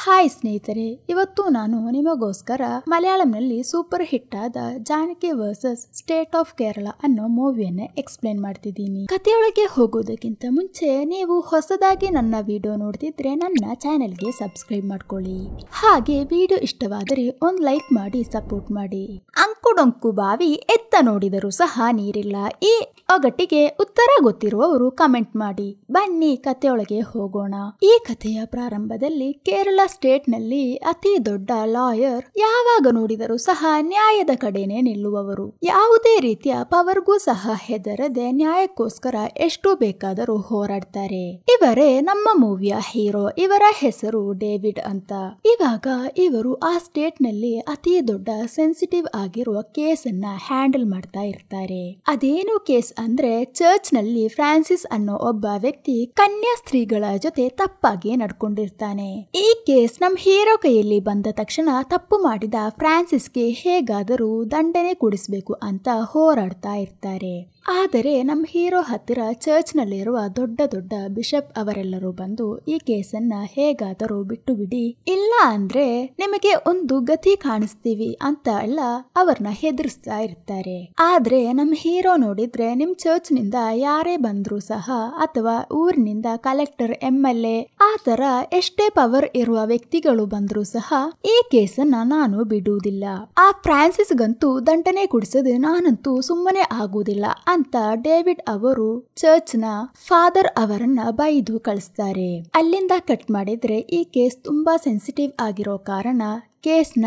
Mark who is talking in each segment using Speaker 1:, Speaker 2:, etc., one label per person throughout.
Speaker 1: Hi ಸ್ನೇಹಿತರೆ, ಇವತ್ತು ನಾನು ನಿಮಗೋಸ್ಕರ ಮಲಯಾಳಂನಲ್ಲಿ ಸೂಪರ್ ಹಿಟ್ ಆದ Janaki versus state of Kerala ಅನ್ನೋ ಮೂವಿಯನ್ನ ಎಕ್ಸ್ಪ್ಲೇನ್ ಮಾಡ್ತಿದ್ದೀನಿ. ಕಥೆಯೊಳಗೆ ಹೋಗೋದಕ್ಕಿಂತ ಮುಂಚೆ ನೀವು ಹೊಸದಾಗಿ ನನ್ನ ವಿಡಿಯೋ ನೋಡ್ತಿದ್ರೆ ನನ್ನ ಚಾನೆಲ್ಗೆ ಸಬ್ಸ್ಕ್ರೈಬ್ ಮಾಡ್ಕೊಳ್ಳಿ. ಹಾಗೆ ವಿಡಿಯೋ ಇಷ್ಟವಾದರೆ ಒಂದು ಲೈಕ್ ಮಾಡಿ ಸಪೋರ್ಟ್ ಮಾಡಿ. ಅಂಕುಡೊಂಕು ಬಾವಿ ಎತ್ತ ನೋಡಿದರೂ ಸಹ ನೀರಿಲ್ಲ. ಈ ಒಗಟಿಗೆ ಉತ್ತರ ಗೊತ್ತಿರುವವರು ಕಮೆಂಟ್ ಮಾಡಿ. ಬನ್ನಿ ಕಥೆಯೊಳಗೆ ಹೋಗೋಣ. ಈ ಕಥೆಯ ಪ್ರಾರಂಭದಲ್ಲಿ ಕೇರಳ ಸ್ಟೇಟ್ ನಲ್ಲಿ ಅತಿ ದೊಡ್ಡ ಲಾಯರ್ ಯಾವಾಗ ನೋಡಿದರೂ ಸಹ ನ್ಯಾಯದ ಕಡೆನೆ ನಿಲ್ಲುವವರು. ಯಾವುದೇ ರೀತಿಯ ಪವರ್ಗೂ ಸಹ ಹೆದರದೆ ನ್ಯಾಯಕ್ಕೋಸ್ಕರ ಎಷ್ಟು ಬೇಕಾದರೂ ಹೋರಾಡ್ತಾರೆ. ಇವರೇ ನಮ್ಮ ಮೂವಿಯ ಹೀರೋ. ಇವರ ಹೆಸರು ಡೇವಿಡ್ ಅಂತ. ಇವಾಗ ಇವರು ಆ ಸ್ಟೇಟ್ ನಲ್ಲಿ ಅತಿ ದೊಡ್ಡ ಸೆನ್ಸಿಟಿವ್ ಆಗಿರುವ ಕೇಸ್ ಅನ್ನ ಹ್ಯಾಂಡಲ್ ಮಾಡ್ತಾ ಇರ್ತಾರೆ. ಅದೇನು ಕೇಸ್ ಅಂದ್ರೆ ಚರ್ಚ್ ನಲ್ಲಿ ಫ್ರಾನ್ಸಿಸ್ ಅನ್ನೋ ಒಬ್ಬ ವ್ಯಕ್ತಿ ಕನ್ಯಾ ಸ್ತ್ರೀಗಳ ಜೊತೆ ತಪ್ಪಾಗಿ ನಡ್ಕೊಂಡಿರ್ತಾನೆ. ಈ ಕೇಸ್ ನಮ್ ಹೀರೋ ಕೈಯಲ್ಲಿ ಬಂದ ತಕ್ಷಣ ತಪ್ಪು ಮಾಡಿದ ಫ್ರಾನ್ಸಿಸ್ಗೆ ಹೇಗಾದರೂ ದಂಡನೆ ಕೊಡಿಸ್ಬೇಕು ಅಂತ ಹೋರಾಡ್ತಾ ಇರ್ತಾರೆ. ಆದರೆ ನಮ್ಮ ಹೀರೋ ಹತ್ತಿರ ಚರ್ಚ್ ನಲ್ಲಿರುವ ದೊಡ್ಡ ದೊಡ್ಡ ಬಿಷಪ್ ಅವರೆಲ್ಲರೂ ಬಂದು ಈ ಕೇಸನ್ನ ಹೇಗಾದರೂ ಬಿಟ್ಟು ಬಿಡಿ, ಇಲ್ಲ ಅಂದ್ರೆ ನಿಮಗೆ ಒಂದು ಗತಿ ಕಾಣಿಸ್ತೀವಿ ಅಂತ ಎಲ್ಲ ಅವ್ರನ್ನ ಹೆದರಿಸ್ತಾ ಇರ್ತಾರೆ. ಆದ್ರೆ ನಮ್ಮ ಹೀರೋ ನೋಡಿದ್ರೆ ನಿಮ್ ಚರ್ಚ್ ನಿಂದ ಯಾರೇ ಬಂದ್ರು ಸಹ ಅಥವಾ ಊರಿನಿಂದ ಕಲೆಕ್ಟರ್ MLA ಆ ತರ ಎಷ್ಟೇ ಪವರ್ ಇರುವ ವ್ಯಕ್ತಿಗಳು ಬಂದ್ರು ಸಹ ಈ ಕೇಸನ್ನ ನಾನು ಬಿಡುವುದಿಲ್ಲ. ಆ ಫ್ರಾನ್ಸಿಸ್ಗಂತೂ ದಂಡನೆ ಕೊಡಿಸದೆ ನಾನಂತೂ ಸುಮ್ಮನೆ ಆಗುವುದಿಲ್ಲ ಅಂತ ಡೇವಿಡ್ ಅವರು ಚರ್ಚ್ ನ ಫಾದರ್ ಅವರನ್ನ ಬೈದು ಕಳಿಸ್ತಾರೆ. ಅಲ್ಲಿಂದ ಕಟ್ ಮಾಡಿದ್ರೆ ಈ ಕೇಸ್ ತುಂಬಾ ಸೆನ್ಸಿಟಿವ್ ಆಗಿರೋ ಕಾರಣ ಕೇಸ್ನ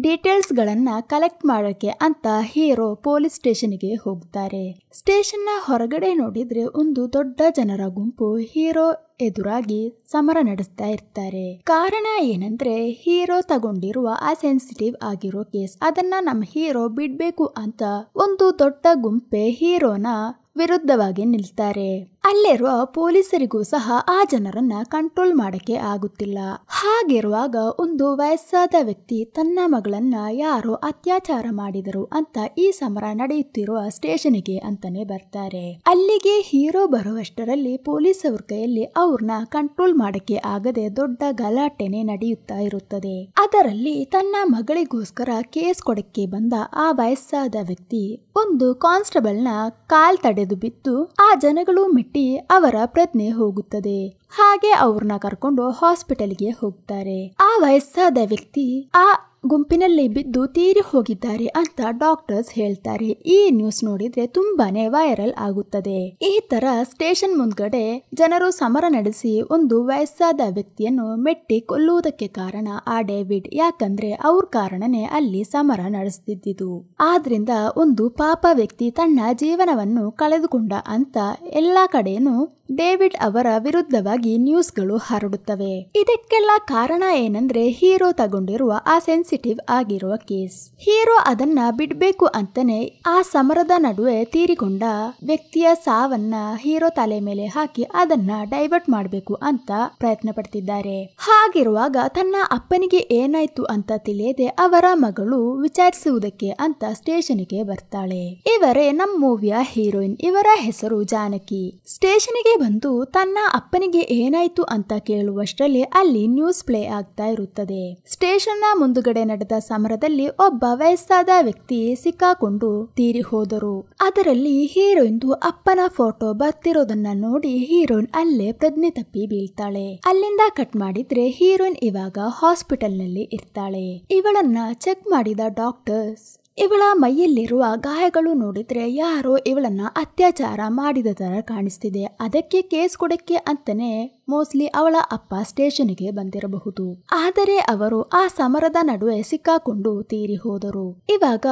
Speaker 1: ಡೀಟೇಲ್ಸ್ ಗಳನ್ನ ಕಲೆಕ್ಟ್ ಮಾಡೋಕೆ ಅಂತ ಹೀರೋ ಪೊಲೀಸ್ ಸ್ಟೇಷನ್ಗೆ ಹೋಗ್ತಾರೆ. ಸ್ಟೇಷನ್ ನ ಹೊರಗಡೆ ನೋಡಿದ್ರೆ ಒಂದು ದೊಡ್ಡ ಜನರ ಗುಂಪು ಹೀರೋ ಎದುರಾಗಿ ಸಮರ ನಡೆಸ್ತಾ ಇರ್ತಾರೆ. ಕಾರಣ ಏನಂದ್ರೆ ಹೀರೋ ತಗೊಂಡಿರುವ ಆ ಸೆನ್ಸಿಟಿವ್ ಆಗಿರೋ ಕೇಸ್ ಅದನ್ನ ನಮ್ಮ ಹೀರೋ ಬಿಡ್ಬೇಕು ಅಂತ ಒಂದು ದೊಡ್ಡ ಗುಂಪೆ ಹೀರೋನ ವಿರುದ್ಧವಾಗಿ ನಿಲ್ತಾರೆ. ಅಲ್ಲಿರುವ ಪೊಲೀಸರಿಗೂ ಸಹ ಆ ಜನರನ್ನ ಕಂಟ್ರೋಲ್ ಮಾಡಕ್ಕೆ ಆಗುತ್ತಿಲ್ಲ. ಹಾಗಿರುವಾಗ ಒಂದು ವಯಸ್ಸಾದ ವ್ಯಕ್ತಿ ತನ್ನ ಮಗಳನ್ನ ಯಾರೋ ಅತ್ಯಾಚಾರ ಮಾಡಿದರು ಅಂತ ಈ ಸಮರ ನಡೆಯುತ್ತಿರುವ ಸ್ಟೇಷನ್ಗೆ ಅಂತಾನೆ ಬರ್ತಾರೆ. ಅಲ್ಲಿಗೆ ಹೀರೋ ಬರುವಷ್ಟರಲ್ಲಿ ಪೊಲೀಸ್ ಅವ್ರ ಕೈಯಲ್ಲಿ ಅವ್ರನ್ನ ಕಂಟ್ರೋಲ್ ಮಾಡಕ್ಕೆ ಆಗದೆ ದೊಡ್ಡ ಗಲಾಟೆನೆ ನಡೆಯುತ್ತಾ ಇರುತ್ತದೆ. ಅದರಲ್ಲಿ ತನ್ನ ಮಗಳಿಗೋಸ್ಕರ ಕೇಸ್ ಕೊಡಕ್ಕೆ ಬಂದ ಆ ವಯಸ್ಸಾದ ವ್ಯಕ್ತಿ ಒಂದು ಕಾನ್ಸ್ಟೇಬಲ್ ನ ಕಾಲ್ ತಡೆದು ಬಿದ್ದು ಆ ಜನಗಳು ಮೆಟ್ಟಿ ಅವರ ಪ್ರಜ್ಞೆ ಹೋಗುತ್ತದೆ. ಹಾಗೆ ಅವ್ರನ್ನ ಕರ್ಕೊಂಡು ಹಾಸ್ಪಿಟಲ್ಗೆ ಹೋಗ್ತಾರೆ. ಆ ವಯಸ್ಸಾದ ವ್ಯಕ್ತಿ ಆ ಗುಂಪಿನಲ್ಲಿ ಬಿದ್ದು ತೀರಿ ಹೋಗಿದ್ದಾರೆ ಅಂತ ಡಾಕ್ಟರ್ಸ್ ಹೇಳ್ತಾರೆ. ಈ ನ್ಯೂಸ್ ನೋಡಿದ್ರೆ ತುಂಬಾನೇ ವೈರಲ್ ಆಗುತ್ತದೆ. ಈ ತರ ಸ್ಟೇಷನ್ ಮುಂದ್ಗಡೆ ಜನರು ಸಮರ ನಡೆಸಿ ಒಂದು ವಯಸ್ಸಾದ ವ್ಯಕ್ತಿಯನ್ನು ಮೆಟ್ಟಿ ಕೊಲ್ಲುವುದಕ್ಕೆ ಕಾರಣ ಆ ಡೇವಿಡ್. ಯಾಕಂದ್ರೆ ಅವ್ರ ಕಾರಣನೇ ಅಲ್ಲಿ ಸಮರ ನಡೆಸ್ತಿದ್ದು. ಆದ್ರಿಂದ ಒಂದು ಪಾಪ ವ್ಯಕ್ತಿ ತನ್ನ ಜೀವನವನ್ನು ಕಳೆದುಕೊಂಡ ಅಂತ ಎಲ್ಲಾ ಕಡೆನೂ ಡೇವಿಡ್ ಅವರ ವಿರುದ್ಧವಾಗಿ ನ್ಯೂಸ್ಗಳು ಹರಡುತ್ತವೆ. ಇದಕ್ಕೆಲ್ಲ ಕಾರಣ ಏನಂದ್ರೆ ಹೀರೋ ತಗೊಂಡಿರುವ ಆ ಸೆನ್ಸಿಟಿವ್ ಆಗಿರುವ ಕೇಸ್. ಹೀರೋ ಅದನ್ನ ಬಿಡ್ಬೇಕು ಅಂತಾನೆ ಆ ಸಮರದ ನಡುವೆ ತೀರಿಕೊಂಡ ವ್ಯಕ್ತಿಯ ಸಾವನ್ನ ಹೀರೋ ತಲೆ ಮೇಲೆ ಹಾಕಿ ಅದನ್ನ ಡೈವರ್ಟ್ ಮಾಡ್ಬೇಕು ಅಂತ ಪ್ರಯತ್ನ ಪಡ್ತಿದ್ದಾರೆ. ಹಾಗಿರುವಾಗ ತನ್ನ ಅಪ್ಪನಿಗೆ ಏನಾಯ್ತು ಅಂತ ತಿಳಿಯದೆ ಅವರ ಮಗಳು ವಿಚಾರಿಸುವುದಕ್ಕೆ ಅಂತ ಸ್ಟೇಷನ್ಗೆ ಬರ್ತಾಳೆ. ಇವರೇ ನಮ್ಮ ಮೂವಿಯ ಹೀರೋಯಿನ್. ಇವರ ಹೆಸರು ಜಾನಕಿ. ಸ್ಟೇಷನ್ಗೆ ಬಂದು ತನ್ನ ಅಪ್ಪನಿಗೆ ಏನಾಯ್ತು ಅಂತ ಕೇಳುವಷ್ಟರಲ್ಲಿ ಅಲ್ಲಿ ನ್ಯೂಸ್ ಪ್ಲೇ ಆಗ್ತಾ ಇರುತ್ತದೆ. ಸ್ಟೇಷನ್ ನ ಮುಂದುಗಡೆ ನಡೆದ ಸಮರದಲ್ಲಿ ಒಬ್ಬ ವಯಸ್ಸಾದ ವ್ಯಕ್ತಿ ಸಿಕ್ಕಾಕೊಂಡು ತೀರಿ ಹೋದರು. ಅದರಲ್ಲಿ ಹೀರೋಯಿನ್ದು ಅಪ್ಪನ ಫೋಟೋ ಬರ್ತಿರೋದನ್ನ ನೋಡಿ ಹೀರೋಯಿನ್ ಅಲ್ಲೇ ಪ್ರಜ್ಞೆ ತಪ್ಪಿ ಬೀಳ್ತಾಳೆ. ಅಲ್ಲಿಂದ ಕಟ್ ಮಾಡಿದ್ರೆ ಹೀರೋಯಿನ್ ಇವಾಗ ಹಾಸ್ಪಿಟಲ್ ನಲ್ಲಿ ಇರ್ತಾಳೆ. ಇವಳನ್ನ ಚೆಕ್ ಮಾಡಿದ ಡಾಕ್ಟರ್ಸ್ ಇವಳ ಮೈಯಲ್ಲಿರುವ ಗಾಯಗಳು ನೋಡಿದ್ರೆ ಯಾರೋ ಇವಳನ್ನ ಅತ್ಯಾಚಾರ ಮಾಡಿದ ತರ ಕಾಣಿಸ್ತಿದೆ. ಅದಕ್ಕೆ ಕೇಸ್ ಕೊಡಕ್ಕೆ ಅಂತಾನೆ ಮೋಸ್ಟ್ಲಿ ಅವಳ ಅಪ್ಪ ಸ್ಟೇಷನ್ಗೆ ಬಂದಿರಬಹುದು. ಆದರೆ ಅವರು ಆ ಸಮರದ ನಡುವೆ ಸಿಕ್ಕಾಕೊಂಡು ತೀರಿ ಹೋದರು. ಇವಾಗ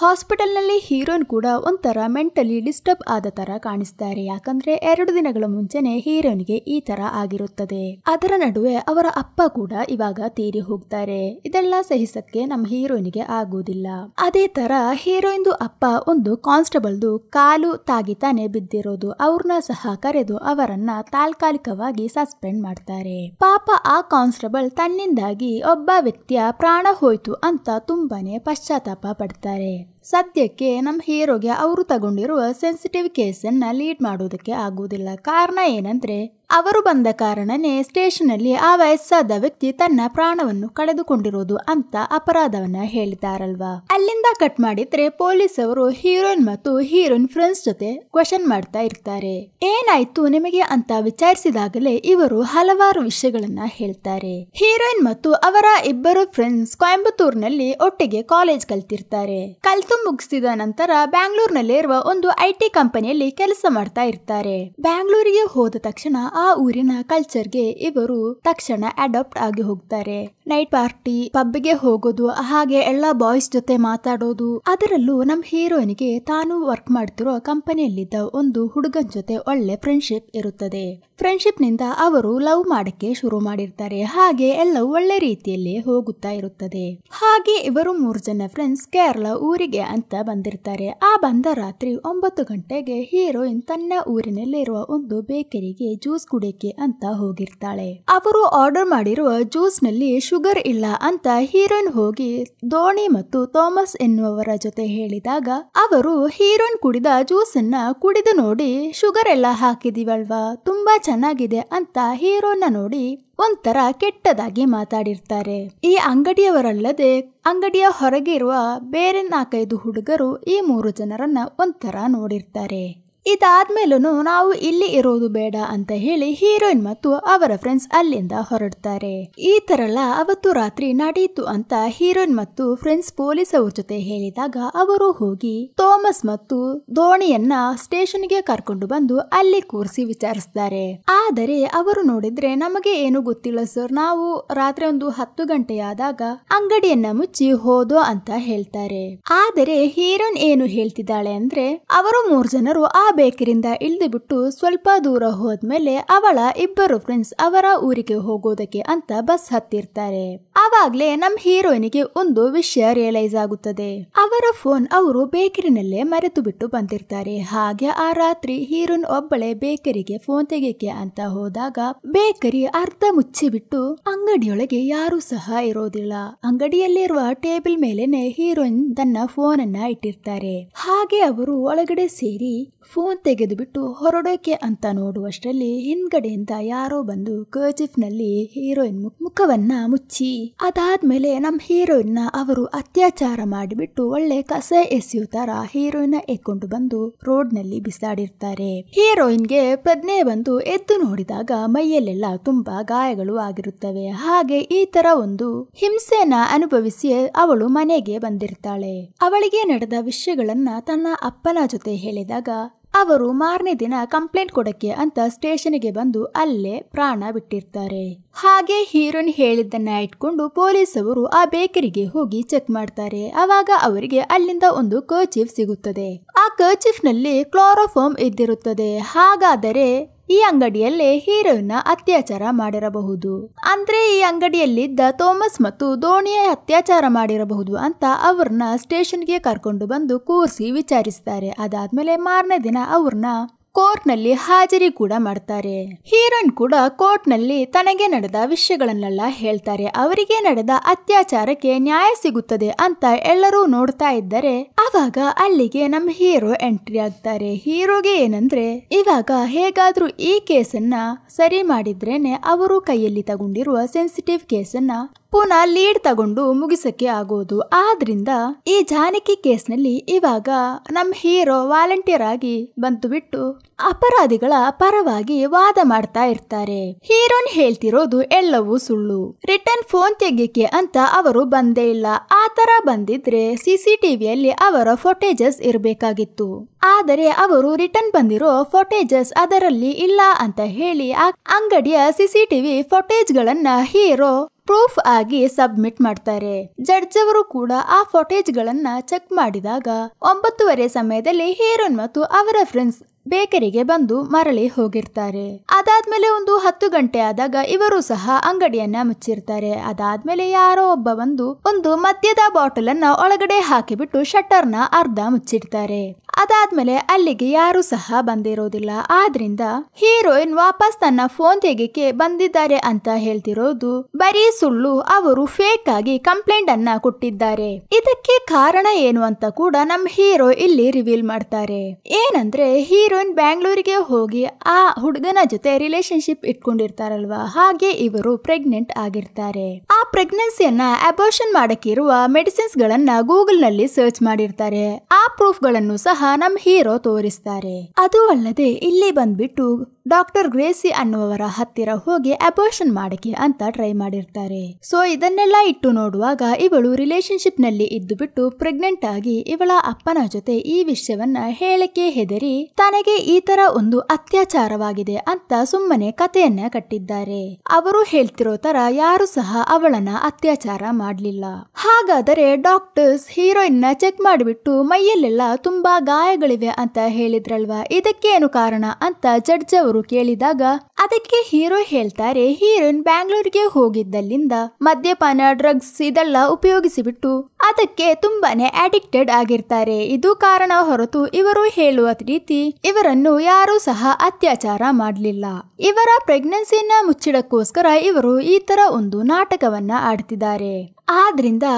Speaker 1: ಹಾಸ್ಪಿಟಲ್ ನಲ್ಲಿ ಹೀರೋಯಿನ್ ಕೂಡ ಒಂಥರ ಮೆಂಟಲಿ ಡಿಸ್ಟರ್ಬ್ ಆದ ತರ ಕಾಣಿಸ್ತಾರೆ. ಯಾಕಂದ್ರೆ 2 ದಿನಗಳ ಮುಂಚೆನೆ ಹೀರೋಯಿನ್ಗೆ ಈ ತರ ಆಗಿರುತ್ತದೆ. ಅದರ ನಡುವೆ ಅವರ ಅಪ್ಪ ಕೂಡ ಇವಾಗ ತೀರಿ ಹೋಗ್ತಾರೆ. ಇದೆಲ್ಲ ಸಹಿಸಕ್ಕೆ ನಮ್ಮ ಹೀರೋಯಿನ್ಗೆ ಆಗುವುದಿಲ್ಲ. ಅದೇ ತರ ಹೀರೋಯಿನ್ದು ಅಪ್ಪ ಒಂದು ಕಾನ್ಸ್ಟೇಬಲ್ದು ಕಾಲು ತಾಗಿತಾನೆ ಬಿದ್ದಿರೋದು. ಅವ್ರನ್ನ ಸಹ ಕರೆದು ಅವರನ್ನ ತಾತ್ಕಾಲಿಕವಾಗಿ ಸಸ್ಪೆಂಡ್ ಮಾಡ್ತಾರೆ. ಪಾಪ ಆ ಕಾನ್ಸ್ಟೇಬಲ್ ತನ್ನಿಂದಾಗಿ ಒಬ್ಬ ವ್ಯಕ್ತಿಯ ಪ್ರಾಣ ಹೋಯ್ತು ಅಂತ ತುಂಬಾನೇ ಪಶ್ಚಾತ್ತಾಪ ಪಡ್ತಾರೆ. ಸದ್ಯಕ್ಕೆ ನಮ್ಮ ಹೀರೋಗೆ ಅವರು ತಗೊಂಡಿರುವ ಸೆನ್ಸಿಟಿವ್ ಕೇಸನ್ನ ಲೀಡ್ ಮಾಡೋದಕ್ಕೆ ಆಗುವುದಿಲ್ಲ. ಕಾರಣ ಏನಂದ್ರೆ ಅವರು ಬಂದ ಕಾರಣನೇ ಸ್ಟೇಷನ್ ಅಲ್ಲಿ ಆ ವಯಸ್ಸಾದ ವ್ಯಕ್ತಿ ತನ್ನ ಪ್ರಾಣವನ್ನು ಕಳೆದುಕೊಂಡಿರೋದು ಅಂತ ಅಪರಾಧವನ್ನ ಹೇಳಿದಾರಲ್ವಾ. ಅಲ್ಲಿಂದ ಕಟ್ ಮಾಡಿದ್ರೆ ಪೊಲೀಸ್ ಅವರು ಹೀರೋಯಿನ್ ಮತ್ತು ಹೀರೋಯಿನ್ ಫ್ರೆಂಡ್ಸ್ ಜೊತೆ ಕ್ವೆಶ್ಚನ್ ಮಾಡ್ತಾ ಇರ್ತಾರೆ. ಏನಾಯ್ತು ನಿಮಗೆ ಅಂತ ವಿಚಾರಿಸಿದಾಗಲೇ ಇವರು ಹಲವಾರು ವಿಷಯಗಳನ್ನ ಹೇಳ್ತಾರೆ. ಹೀರೋಯಿನ್ ಮತ್ತು ಅವರ ಇಬ್ಬರು ಫ್ರೆಂಡ್ಸ್ ಕೊಯಂಬತ್ತೂರ್ನಲ್ಲಿ ಒಟ್ಟಿಗೆ ಕಾಲೇಜ್ ಕಲ್ತಿರ್ತಾರೆ. ಕಲ್ತು ಮುಗಿಸಿದ ನಂತರ ಬ್ಯಾಂಗ್ಳೂರ್ನಲ್ಲಿರುವ ಒಂದು IT ಕಂಪನಿಯಲ್ಲಿ ಕೆಲಸ ಮಾಡ್ತಾ ಇರ್ತಾರೆ. ಬ್ಯಾಂಗ್ಳೂರಿಗೆ ಹೋದ ತಕ್ಷಣ ಆ ಊರಿನ ಕಲ್ಚರ್ಗೆ ಇವರು ತಕ್ಷಣ ಅಡಾಪ್ಟ್ ಆಗಿ ಹೋಗ್ತಾರೆ. ನೈಟ್ ಪಾರ್ಟಿ, ಪಬ್ಗೆ ಹೋಗೋದು, ಹಾಗೆ ಎಲ್ಲಾ ಬಾಯ್ಸ್ ಜೊತೆ ಮಾತಾಡೋದು. ಅದರಲ್ಲೂ ನಮ್ ಹೀರೋಯಿನ್ಗೆ ತಾನು ವರ್ಕ್ ಮಾಡ್ತಿರೋ ಕಂಪನಿಯಲ್ಲಿದ್ದ ಒಂದು ಹುಡುಗನ್ ಜೊತೆ ಒಳ್ಳೆ ಫ್ರೆಂಡ್ಶಿಪ್ ಇರುತ್ತದೆ. ಫ್ರೆಂಡ್ಶಿಪ್ ನಿಂದ ಅವರು ಲವ್ ಮಾಡಕ್ಕೆ ಶುರು ಮಾಡಿರ್ತಾರೆ. ಹಾಗೆ ಎಲ್ಲವೂ ಒಳ್ಳೆ ರೀತಿಯಲ್ಲಿ ಹೋಗುತ್ತಾ ಇರುತ್ತದೆ. ಹಾಗೆ ಇವರು 3 ಜನ ಫ್ರೆಂಡ್ಸ್ ಕೇರಳ ಊರಿಗೆ ಅಂತ ಬಂದಿರ್ತಾರೆ. ಆ ಬಂದ ರಾತ್ರಿ 9 ಗಂಟೆಗೆ ಹೀರೋಯಿನ್ ತನ್ನ ಊರಿನಲ್ಲಿರುವ ಒಂದು ಬೇಕರಿಗೆ ಜ್ಯೂಸ್ ಕುಡಿಯಕ್ಕೆ ಅಂತ ಹೋಗಿರ್ತಾಳೆ. ಅವರು ಆರ್ಡರ್ ಮಾಡಿರುವ ಜ್ಯೂಸ್ ನಲ್ಲಿ ಶುಗರ್ ಇಲ್ಲ ಅಂತ ಹೀರೋಯಿನ್ ಹೋಗಿ ದೋಣಿ ಮತ್ತು ಥಾಮಸ್ ಎನ್ನುವವರ ಜೊತೆ ಹೇಳಿದಾಗ ಅವರು ಹೀರೋಯಿನ್ ಕುಡಿದ ಜ್ಯೂಸ್ ಅನ್ನ ಕುಡಿದು ನೋಡಿ ಶುಗರ್ ಎಲ್ಲ ಹಾಕಿದೀವಲ್ವಾ, ತುಂಬಾ ಚೆನ್ನಾಗಿದೆ ಅಂತ ಹೀರೋನ ನೋಡಿ ಒಂಥರ ಕೆಟ್ಟದಾಗಿ ಮಾತಾಡಿರ್ತಾರೆ. ಈ ಅಂಗಡಿಯವರಲ್ಲದೆ ಅಂಗಡಿಯ ಹೊರಗೆ ಇರುವ ಬೇರೆ 4-5 ಹುಡುಗರು ಈ 3 ಜನರನ್ನ ಒಂಥರ ನೋಡಿರ್ತಾರೆ. ಇದಾದ್ಮೇಲೂ ನಾವು ಇಲ್ಲಿ ಇರೋದು ಬೇಡ ಅಂತ ಹೇಳಿ ಹೀರೋಯಿನ್ ಮತ್ತು ಅವರ ಫ್ರೆಂಡ್ಸ್ ಅಲ್ಲಿಂದ ಹೊರಡ್ತಾರೆ. ಈ ತರಲ್ಲ ಅವತ್ತು ರಾತ್ರಿ ನಡೆಯಿತು ಅಂತ ಹೀರೋಯಿನ್ ಮತ್ತು ಫ್ರೆಂಡ್ಸ್ ಪೊಲೀಸ್ ಅವ್ರ ಜೊತೆ ಹೇಳಿದಾಗ ಅವರು ಹೋಗಿ ಥಾಮಸ್ ಮತ್ತು ದೋಣಿಯನ್ನ ಸ್ಟೇಷನ್ಗೆ ಕರ್ಕೊಂಡು ಬಂದು ಅಲ್ಲಿ ಕೂರಿಸಿ ವಿಚಾರಿಸ್ತಾರೆ. ಆದರೆ ಅವರು ನೋಡಿದ್ರೆ ನಮಗೆ ಏನು ಗೊತ್ತಿಲ್ಲ ಸರ್, ನಾವು ರಾತ್ರಿ ಒಂದು 10 ಗಂಟೆಯಾದಾಗ ಅಂಗಡಿಯನ್ನ ಮುಚ್ಚಿ ಹೋದೋ ಅಂತ ಹೇಳ್ತಾರೆ. ಆದರೆ ಹೀರೋಯಿನ್ ಏನು ಹೇಳ್ತಿದ್ದಾಳೆ ಅಂದ್ರೆ ಅವರು 3 ಜನರು ಆ ಬೇಕರಿಂದ ಇಳಿದು ಬಿಟ್ಟು ಸ್ವಲ್ಪ ದೂರ ಹೋದ್ಮೇಲೆ ಅವಳ ಇಬ್ಬರು ಫ್ರೆಂಡ್ಸ್ ಅವರ ಊರಿಗೆ ಹೋಗೋದಕ್ಕೆ ಅಂತ ಬಸ್ ಹತ್ತಿರ್ತಾರೆ. ಆವಾಗ್ಲೇ ನಮ್ ಹೀರೋಯಿನ್ಗೆ ಒಂದು ವಿಷಯ ರಿಯಲೈಸ್ ಆಗುತ್ತದೆ. ಅವರ ಫೋನ್ ಅವರು ಬೇಕರಿನಲ್ಲೇ ಮರೆತು ಬಿಟ್ಟು ಬಂದಿರ್ತಾರೆ. ಹಾಗೆ ಆ ರಾತ್ರಿ ಹೀರೋಯಿನ್ ಒಬ್ಬಳೆ ಬೇಕರಿಗೆ ಫೋನ್ ತೆಗೆಯಕ್ಕೆ ಅಂತ ಹೋದಾಗ ಬೇಕರಿ ಅರ್ಧ ಮುಚ್ಚಿಬಿಟ್ಟು ಅಂಗಡಿಯೊಳಗೆ ಯಾರು ಸಹ ಇರೋದಿಲ್ಲ. ಅಂಗಡಿಯಲ್ಲಿರುವ ಟೇಬಲ್ ಮೇಲೆನೆ ಹೀರೋಯಿನ್ ತನ್ನ ಫೋನ್ ಅನ್ನ ಇಟ್ಟಿರ್ತಾರೆ. ಹಾಗೆ ಅವರು ಒಳಗಡೆ ಸೇರಿ ಫೋನ್ ತೆಗೆದು ಬಿಟ್ಟು ಹೊರಡೋಕೆ ಅಂತ ನೋಡುವಷ್ಟರಲ್ಲಿ ಹಿಂದ್ಗಡೆಯಿಂದ ಯಾರೋ ಬಂದು ಕರ್ಚಿಫ್ ನಲ್ಲಿ ಹೀರೋಯಿನ್ ಮುಖವನ್ನ ಮುಚ್ಚಿ ಅದಾದ್ಮೇಲೆ ನಮ್ ಹೀರೋಯಿನ್ ಅವರು ಅತ್ಯಾಚಾರ ಮಾಡಿಬಿಟ್ಟು ಒಳ್ಳೆ ಕಸ ಎಸೆಯೋ ತರ ಹೀರೋಯಿನ್ ಎತ್ಕೊಂಡು ಬಂದು ರೋಡ್ ನಲ್ಲಿ ಬಿಸಾಡಿರ್ತಾರೆ. ಹೀರೋಯಿನ್ಗೆ ಪ್ರಜ್ಞೆ ಬಂದು ಎದ್ದು ನೋಡಿದಾಗ ಮೈಯಲ್ಲೆಲ್ಲ ತುಂಬಾ ಗಾಯಗಳು ಆಗಿರುತ್ತವೆ. ಹಾಗೆ ಈ ತರ ಒಂದು ಹಿಂಸೆನ ಅನುಭವಿಸಿ ಅವಳು ಮನೆಗೆ ಬಂದಿರ್ತಾಳೆ. ಅವಳಿಗೆ ನಡೆದ ವಿಷಯಗಳನ್ನ ತನ್ನ ಅಪ್ಪನ ಜೊತೆ ಹೇಳಿದಾಗ ಅವರು ಮಾರನೇ ದಿನ ಕಂಪ್ಲೇಂಟ್ ಕೊಡಕ್ಕೆ ಅಂತ ಸ್ಟೇಷನ್ಗೆ ಬಂದು ಅಲ್ಲೇ ಪ್ರಾಣ ಬಿಟ್ಟಿರ್ತಾರೆ. ಹಾಗೆ ಹೀರೋಯಿನ್ ಹೇಳಿದ್ದನ್ನ ಇಟ್ಕೊಂಡು ಪೊಲೀಸ್ ಅವರು ಆ ಬೇಕರಿಗೆ ಹೋಗಿ ಚೆಕ್ ಮಾಡ್ತಾರೆ. ಅವಾಗ ಅವರಿಗೆ ಅಲ್ಲಿಂದ ಒಂದು ಕರ್ಚೀಫ್ ಸಿಗುತ್ತದೆ. ಆ ಕರ್ಚೀಫ್ ನಲ್ಲಿ ಕ್ಲೋರೋಫಾರ್ಮ್ ಇದ್ದಿರುತ್ತದೆ. ಹಾಗಾದರೆ ಈ ಅಂಗಡಿಯಲ್ಲೇ ಹೀರೋಯಿನ್ ಅತ್ಯಾಚಾರ ಮಾಡಿರಬಹುದು. ಅಂದ್ರೆ ಈ ಅಂಗಡಿಯಲ್ಲಿದ್ದ ಥಾಮಸ್ ಮತ್ತು ದೋಣಿಯ ಅತ್ಯಾಚಾರ ಮಾಡಿರಬಹುದು ಅಂತ ಅವ್ರನ್ನ ಸ್ಟೇಷನ್ಗೆ ಕರ್ಕೊಂಡು ಬಂದು ಕೂರಿಸಿ ವಿಚಾರಿಸ್ತಾರೆ. ಅದಾದ್ಮೇಲೆ ಮಾರನೇ ದಿನ ಅವ್ರನ್ನ ಕೋರ್ಟ್ ನಲ್ಲಿ ಹಾಜರಿ ಕೂಡ ಮಾಡ್ತಾರೆ. ಹೀರೋಯಿನ್ ಕೂಡ ಕೋರ್ಟ್ ನಲ್ಲಿ ತನಗೆ ನಡೆದ ವಿಷಯಗಳನ್ನೆಲ್ಲ ಹೇಳ್ತಾರೆ. ಅವರಿಗೆ ನಡೆದ ಅತ್ಯಾಚಾರಕ್ಕೆ ನ್ಯಾಯ ಸಿಗುತ್ತದೆ ಅಂತ ಎಲ್ಲರೂ ನೋಡ್ತಾ ಇದ್ದರೆ ಅವಾಗ ಅಲ್ಲಿಗೆ ನಮ್ ಹೀರೋ ಎಂಟ್ರಿ ಆಗ್ತಾರೆ. ಹೀರೋಗೆ ಏನಂದ್ರೆ ಇವಾಗ ಹೇಗಾದ್ರೂ ಈ ಕೇಸನ್ನ ಸರಿ ಮಾಡಿದ್ರೇನೆ ಅವರು ಕೈಯಲ್ಲಿ ತಗೊಂಡಿರುವ ಸೆನ್ಸಿಟಿವ್ ಕೇಸನ್ನ ಪುನಃ ಲೀಡ್ ತಗೊಂಡು ಮುಗಿಸಕ್ಕೆ ಆಗೋದು. ಆದ್ರಿಂದ ಈ ಜಾನಕಿ ಕೇಸ್ ನಲ್ಲಿ ಇವಾಗ ನಮ್ ಹೀರೋ ವಾಲಂಟಿಯರ್ ಆಗಿ ಬಂದು ಬಿಟ್ಟು ಅಪರಾಧಿಗಳ ಪರವಾಗಿ ವಾದ ಮಾಡ್ತಾ ಇರ್ತಾರೆ. ಹೀರೋನ್ ಹೇಳ್ತಿರೋದು ಎಲ್ಲವೂ ಸುಳ್ಳು. ರಿಟರ್ನ್ ಫೋನ್ ತೆಗಿಯಕ್ಕೆ ಅಂತ ಅವರು ಬಂದೇ ಇಲ್ಲ. ಆ ತರ ಬಂದಿದ್ರೆ CCTVಯಲ್ಲಿ ಅವರ ಫೋಟೇಜಸ್ ಇರಬೇಕಾಗಿತ್ತು. ಆದರೆ ಅವರು ರಿಟರ್ನ್ ಬಂದಿರೋ ಫೋಟೇಜಸ್ ಅದರಲ್ಲಿ ಇಲ್ಲ ಅಂತ ಹೇಳಿ ಆ ಅಂಗಡಿಯ CCTV ಫೋಟೇಜ್ ಗಳನ್ನ ಹೀರೋ ಪ್ರೂಫ್ ಆಗಿ ಸಬ್ಮಿಟ್ ಮಾಡ್ತಾರೆ. ಜಡ್ಜ್ ಅವರು ಕೂಡ ಆ ಫೋಟೇಜ್ ಗಳನ್ನ ಚೆಕ್ ಮಾಡಿದಾಗ 9:30 ಸಮಯದಲ್ಲಿ ಹೀರೋಯಿನ್ ಮತ್ತು ಅವರ ಫ್ರೆಂಡ್ಸ್ ಬೇಕರಿಗೆ ಬಂದು ಮರಳಿ ಹೋಗಿರ್ತಾರೆ. ಅದಾದ್ಮೇಲೆ ಒಂದು 10 ಗಂಟೆ ಆದಾಗ ಇವರು ಸಹ ಅಂಗಡಿಯನ್ನ ಮುಚ್ಚಿರ್ತಾರೆ. ಅದಾದ್ಮೇಲೆ ಯಾರೋ ಒಬ್ಬ ಬಂದು ಒಂದು ಮದ್ಯದ ಬಾಟಲ್ ಅನ್ನ ಒಳಗಡೆ ಹಾಕಿಬಿಟ್ಟು ಶಟರ್ನ ಅರ್ಧ ಮುಚ್ಚಿಡ್ತಾರೆ. ಅದಾದ್ಮೇಲೆ ಅಲ್ಲಿಗೆ ಯಾರು ಸಹ ಬಂದಿರೋದಿಲ್ಲ. ಆದ್ರಿಂದ ಹೀರೋಯಿನ್ ವಾಪಸ್ ತನ್ನ ಫೋನ್ ತೆಗೆಕ್ಕೆ ಬಂದಿದ್ದಾರೆ ಅಂತ ಹೇಳ್ತಿರೋದು ಬರೀ ಸುಳ್ಳು. ಅವರು ಫೇಕ್ ಆಗಿ ಕಂಪ್ಲೇಂಟ್ ಅನ್ನ ಕೊಟ್ಟಿದ್ದಾರೆ. ಇದಕ್ಕೆ ಕಾರಣ ಏನು ಅಂತ ಕೂಡ ನಮ್ ಹೀರೋ ಇಲ್ಲಿ ರಿವೀಲ್ ಮಾಡ್ತಾರೆ. ಏನಂದ್ರೆ ಹೀರೋಯಿನ್ ಬ್ಯಾಂಗ್ಳೂರಿಗೆ ಹೋಗಿ ಆ ಹುಡುಗನ ಜೊತೆ ರಿಲೇಶನ್ಶಿಪ್ ಇಟ್ಕೊಂಡಿರ್ತಾರಲ್ವಾ, ಹಾಗೆ ಇವರು ಪ್ರೆಗ್ನೆಂಟ್ ಆಗಿರ್ತಾರೆ. ಆ ಪ್ರೆಗ್ನೆನ್ಸಿಯನ್ನ ಅಬೋರ್ಷನ್ ಮಾಡಕ್ಕಿರುವ ಮೆಡಿಸಿನ್ಸ್ ಗಳನ್ನ ಗೂಗಲ್ ನಲ್ಲಿ ಸರ್ಚ್ ಮಾಡಿರ್ತಾರೆ. ಆ ಪ್ರೂಫ್ ಗಳನ್ನು ಸಹ ನಮ್ ಹೀರೋ ತೋರಿಸ್ತಾರೆ. ಅದು ಅಲ್ಲದೆ ಇಲ್ಲಿ ಬಂದ್ಬಿಟ್ಟು ಡಾಕ್ಟರ್ ಗ್ರೇಸಿ ಅನ್ನುವವರ ಹತ್ತಿರ ಹೋಗಿ ಅಬೋರ್ಷನ್ ಮಾಡಕ್ಕೆ ಅಂತ ಟ್ರೈ ಮಾಡಿರ್ತಾರೆ. ಸೊ ಇದನ್ನೆಲ್ಲ ಇಟ್ಟು ನೋಡುವಾಗ ಇವಳು ರಿಲೇಶನ್ಶಿಪ್ ನಲ್ಲಿ ಇದ್ದು ಬಿಟ್ಟು ಪ್ರೆಗ್ನೆಂಟ್ ಆಗಿ ಇವಳ ಅಪ್ಪನ ಜೊತೆ ಈ ವಿಷಯವನ್ನ ಹೇಳಕ್ಕೆ ಹೆದರಿ ತನಗೆ ಈ ತರ ಒಂದು ಅತ್ಯಾಚಾರವಾಗಿದೆ ಅಂತ ಸುಮ್ಮನೆ ಕಥೆಯನ್ನ ಕಟ್ಟಿದ್ದಾರೆ. ಅವರು ಹೇಳ್ತಿರೋ ತರ ಯಾರು ಸಹ ಅವಳನ್ನ ಅತ್ಯಾಚಾರ ಮಾಡ್ಲಿಲ್ಲ. ಹಾಗಾದರೆ ಡಾಕ್ಟರ್ಸ್ ಹೀರೋಯಿನ್ ನ ಚೆಕ್ ಮಾಡಿಬಿಟ್ಟು ಮೈಯಲ್ಲೆಲ್ಲ ತುಂಬಾ ಗಾಯಗಳಿವೆ ಅಂತ ಹೇಳಿದ್ರಲ್ವಾ, ಇದಕ್ಕೇನು ಕಾರಣ ಅಂತ ಜಡ್ಜ್ ಅವರು ಕೇಳಿದಾಗ ಅದಕ್ಕೆ ಹೀರೋ ಹೇಳ್ತಾರೆ, ಹೀರೋಯಿನ್ ಬ್ಯಾಂಗ್ಳೂರಿಗೆ ಹೋಗಿದ್ದಲ್ಲಿಂದ ಮದ್ಯಪಾನ, ಡ್ರಗ್ಸ್ ಇದೆಲ್ಲ ಉಪಯೋಗಿಸಿಬಿಟ್ಟು ಅದಕ್ಕೆ ತುಂಬಾನೇ ಅಡಿಕ್ಟೆಡ್ ಆಗಿರ್ತಾರೆ. ಇದು ಕಾರಣ ಹೊರತು ಇವರು ಹೇಳುವ ರೀತಿ ಇವರನ್ನು ಯಾರೂ ಸಹ ಅತ್ಯಾಚಾರ ಮಾಡಲಿಲ್ಲ. ಇವರ ಪ್ರೆಗ್ನೆನ್ಸಿಯನ್ನ ಮುಚ್ಚಿಡಕ್ಕೋಸ್ಕರ ಇವರು ಈ ತರ ಒಂದು ನಾಟಕವನ್ನ ಆಡ್ತಿದ್ದಾರೆ. ಆದ್ರಿಂದ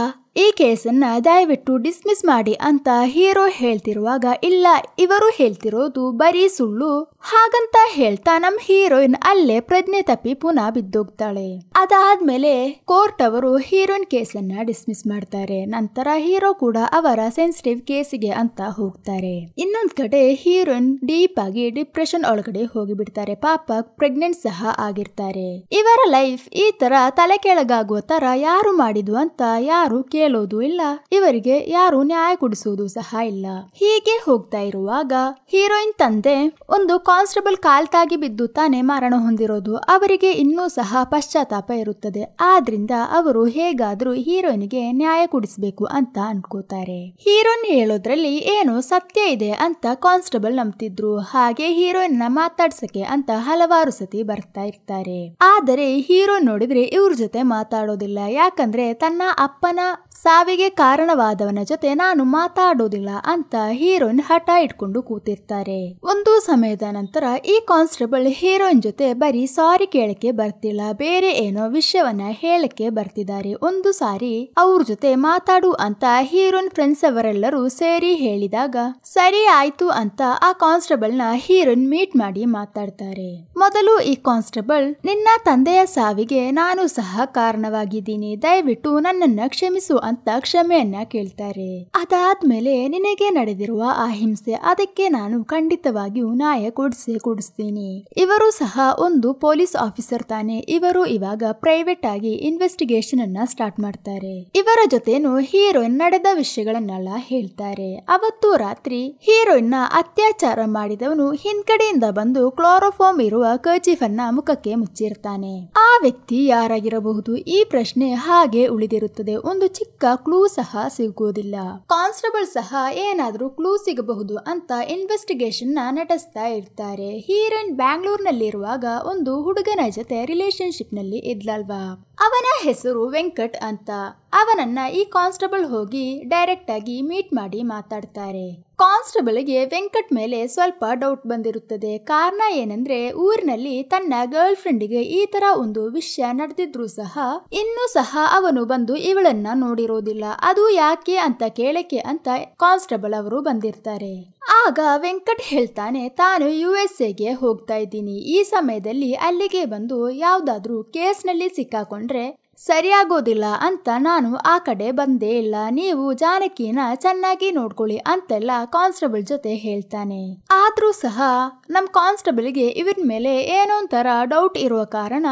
Speaker 1: ಈ ಕೇಸನ್ನ ದಯವಿಟ್ಟು ಡಿಸ್ಮಿಸ್ ಮಾಡಿ ಅಂತ ಹೀರೋ ಹೇಳ್ತಿರುವಾಗ, ಇಲ್ಲ ಇವರು ಹೇಳ್ತಿರೋದು ಬರೀ ಸುಳ್ಳು ಹಾಗಂತ ಹೇಳ್ತಾ ನಮ್ ಹೀರೋಯಿನ್ ಅಲ್ಲೇ ಪ್ರಜ್ಞೆ ತಪ್ಪಿ ಪುನಃ ಬಿದ್ದೋಗ್ತಾಳೆ. ಅದಾದ್ಮೇಲೆ ಕೋರ್ಟ್ ಅವರು ಹೀರೋಯಿನ್ ಕೇಸನ್ನ ಡಿಸ್ಮಿಸ್ ಮಾಡ್ತಾರೆ. ನಂತರ ಹೀರೋ ಕೂಡ ಅವರ ಸೆನ್ಸಿಟಿವ್ ಕೇಸಿಗೆ ಅಂತ ಹೋಗ್ತಾರೆ. ಇನ್ನೊಂದ್ ಕಡೆ ಹೀರೋಯಿನ್ ಡೀಪ್ ಆಗಿ ಡಿಪ್ರೆಷನ್ ಒಳಗಡೆ ಹೋಗಿಬಿಡ್ತಾರೆ. ಪಾಪ ಪ್ರೆಗ್ನೆಂಟ್ ಸಹ ಆಗಿರ್ತಾರೆ. ಇವರ ಲೈಫ್ ಈ ತರ ತಲೆ ಕೆಳಗಾಗುವ ತರ ಯಾರು ಮಾಡಿದ್ವು ಅಂತ ಯಾರು ಕೇಳೋದು ಇಲ್ಲ, ಇವರಿಗೆ ಯಾರು ನ್ಯಾಯ ಕೊಡಿಸೋದು ಸಹ ಇಲ್ಲ. ಹೀಗೆ ಹೋಗ್ತಾ ಇರುವಾಗ ಹೀರೋಯಿನ್ ತಂದೆ ಒಂದು ಕಾನ್ಸ್ಟೇಬಲ್ ಕಾಲ್ ತಾಗಿ ಬಿದ್ದು ತಾನೇ ಮರಣ ಹೊಂದಿರೋದು. ಅವರಿಗೆ ಇನ್ನೂ ಸಹ ಪಶ್ಚಾತ್ತಾಪ ಇರುತ್ತದೆ. ಆದ್ರಿಂದ ಅವರು ಹೇಗಾದ್ರೂ ಹೀರೋಯಿನ್ಗೆ ನ್ಯಾಯ ಕೊಡಿಸಬೇಕು ಅಂತ ಅನ್ಕೋತಾರೆ. ಹೀರೋಯಿನ್ ಹೇಳೋದ್ರಲ್ಲಿ ಏನೋ ಸತ್ಯ ಇದೆ ಅಂತ ಕಾನ್ಸ್ಟೇಬಲ್ ನಂಬ್ತಿದ್ರು. ಹಾಗೆ ಹೀರೋಯಿನ್ ನ ಮಾತಾಡ್ಸಕ್ಕೆ ಅಂತ ಹಲವಾರು ಸತಿ ಬರ್ತಾ ಇರ್ತಾರೆ. ಆದರೆ ಹೀರೋ ನೋಡಿದ್ರೆ ಇವ್ರ ಜೊತೆ ಮಾತಾಡೋದಿಲ್ಲ. ಯಾಕಂದ್ರೆ ತನ್ನ ಅಪ್ಪನ ಸಾವಿಗೆ ಕಾರಣವಾದವನ ಜೊತೆ ನಾನು ಮಾತಾಡೋದಿಲ್ಲ ಅಂತ ಹೀರೋಯಿನ್ ಹಠ ಇಟ್ಕೊಂಡು ಕೂತಿರ್ತಾರೆ. ಒಂದು ಸಮಯದ ನಂತರ ಈ ಕಾನ್ಸ್ಟೇಬಲ್ ಹೀರೋಯಿನ್ ಜೊತೆ ಬರೀ ಸಾರಿ ಕೇಳಕ್ಕೆ ಬರ್ತಿಲ್ಲ, ಬೇರೆ ಏನೋ ವಿಷಯವನ್ನ ಹೇಳಕ್ಕೆ ಬರ್ತಿದ್ದಾರೆ. ಒಂದು ಸಾರಿ ಅವ್ರ ಜೊತೆ ಮಾತಾಡು ಅಂತ ಹೀರೋಯಿನ್ ಫ್ರೆಂಡ್ಸ್ ಅವರೆಲ್ಲರೂ ಸೇರಿ ಹೇಳಿದಾಗ ಸರಿ ಆಯ್ತು ಅಂತ ಆ ಕಾನ್ಸ್ಟೇಬಲ್ ನ ಹೀರೋಯಿನ್ ಮೀಟ್ ಮಾಡಿ ಮಾತಾಡ್ತಾರೆ. ಮೊದಲು ಈ ಕಾನ್ಸ್ಟೇಬಲ್, ನಿನ್ನ ತಂದೆಯ ಸಾವಿಗೆ ನಾನು ಸಹ ಕಾರಣವಾಗಿದ್ದೀನಿ, ದಯವಿಟ್ಟು ನನ್ನನ್ನ ಕ್ಷಮಿಸು ಅಂತ ಕ್ಷಮೆಯನ್ನ ಕೇಳ್ತಾರೆ. ಅದಾದ್ಮೇಲೆ ನಿನಗೆ ನಡೆದಿರುವ ಆ ಹಿಂಸೆ ಅದಕ್ಕೆ ನಾನು ಖಂಡಿತವಾಗಿಯೂ ನ್ಯಾಯ ಕೊಡಿಸ್ತೀನಿ. ಇವರು ಸಹ ಒಂದು ಪೊಲೀಸ್ ಆಫೀಸರ್ ತಾನೆ, ಇವರು ಇವಾಗ ಪ್ರೈವೇಟ್ ಆಗಿ ಇನ್ವೆಸ್ಟಿಗೇಷನ್ ಅನ್ನ ಸ್ಟಾರ್ಟ್ ಮಾಡ್ತಾರೆ. ಇವರ ಜೊತೆನು ಹೀರೋಯಿನ್ ನಡೆದ ವಿಷಯಗಳನ್ನೆಲ್ಲ ಹೇಳ್ತಾರೆ. ಅವತ್ತು ರಾತ್ರಿ ಹೀರೋಯಿನ್ ನ ಅತ್ಯಾಚಾರ ಮಾಡಿದವನು ಹಿಂದ್ಗಡೆಯಿಂದ ಬಂದು ಕ್ಲೋರೋಫಾರ್ಮ್ ಇರುವ ಕರ್ಚೀಫ್ ಅನ್ನ ಮುಖಕ್ಕೆ ಮುಚ್ಚಿರ್ತಾನೆ. ಆ ವ್ಯಕ್ತಿ ಯಾರಾಗಿರಬಹುದು ಈ ಪ್ರಶ್ನೆ ಹಾಗೆ ಉಳಿದಿರುತ್ತದೆ. ಒಂದು ಚಿಕ್ಕ ಕ್ಲೂ ಸಹ ಸಿಗೋದಿಲ್ಲ. ಕಾನ್ಸ್ಟೇಬಲ್ ಸಹ ಏನಾದ್ರೂ ಕ್ಲೂ ಸಿಗಬಹುದು ಅಂತ ಇನ್ವೆಸ್ಟಿಗೇಷನ್ ನಡೆಸ್ತಾ ಇರ್ತಾರೆ. ಹೀರೋಯಿನ್ ಬ್ಯಾಂಗ್ಳೂರ್ ನಲ್ಲಿರುವಾಗ ಒಂದು ಹುಡುಗನ ಜೊತೆ ರಿಲೇಶನ್ಶಿಪ್ ನಲ್ಲಿ ಇದ್ಲಲ್ವಾ, ಅವನ ಹೆಸರು ವೆಂಕಟ್ ಅಂತ. ಅವನನ್ನ ಈ ಕಾನ್ಸ್ಟೇಬಲ್ ಹೋಗಿ ಡೈರೆಕ್ಟ್ ಆಗಿ ಮೀಟ್ ಮಾಡಿ ಮಾತಾಡ್ತಾರೆ. ಕಾನ್ಸ್ಟೇಬಲ್ ಗೆ ವೆಂಕಟ್ ಮೇಲೆ ಸ್ವಲ್ಪ ಡೌಟ್ ಬಂದಿರುತ್ತದೆ. ಕಾರಣ ಏನಂದ್ರೆ ಊರಿನಲ್ಲಿ ತನ್ನ ಗರ್ಲ್ ಫ್ರೆಂಡ್ಗೆ ಈ ತರ ಒಂದು ವಿಷಯ ನಡೆದಿದ್ರು ಸಹ ಇನ್ನೂ ಸಹ ಅವನು ಬಂದು ಇವಳನ್ನ ನೋಡಿರೋದಿಲ್ಲ. ಅದು ಯಾಕೆ ಅಂತ ಕೇಳಕ್ಕೆ ಅಂತ ಕಾನ್ಸ್ಟೇಬಲ್ ಅವರು ಬಂದಿರ್ತಾರೆ. ಆಗ ವೆಂಕಟ್ ಹೇಳ್ತಾನೆ, ತಾನು USA ಹೋಗ್ತಾ ಇದ್ದೀನಿ, ಈ ಸಮಯದಲ್ಲಿ ಅಲ್ಲಿಗೆ ಬಂದು ಯಾವ್ದಾದ್ರೂ ಕೇಸ್ ನಲ್ಲಿ ಸಿಕ್ಕಾಕೊಂಡ್ರೆ ಸರಿಯಾಗೋದಿಲ್ಲ ಅಂತ ನಾನು ಆ ಕಡೆ ಬಂದೇ ಇಲ್ಲ, ನೀವು ಜಾನಕಿನ ಚೆನ್ನಾಗಿ ನೋಡ್ಕೊಳ್ಳಿ ಅಂತೆಲ್ಲ ಕಾನ್ಸ್ಟೇಬಲ್ ಜೊತೆ ಹೇಳ್ತಾನೆ. ಆದ್ರೂ ಸಹ ನಮ್ ಕಾನ್ಸ್ಟೇಬಲ್ಗೆ ಇವನ್ ಮೇಲೆ ಏನೋ ಒಂಥರ ಡೌಟ್ ಇರುವ ಕಾರಣ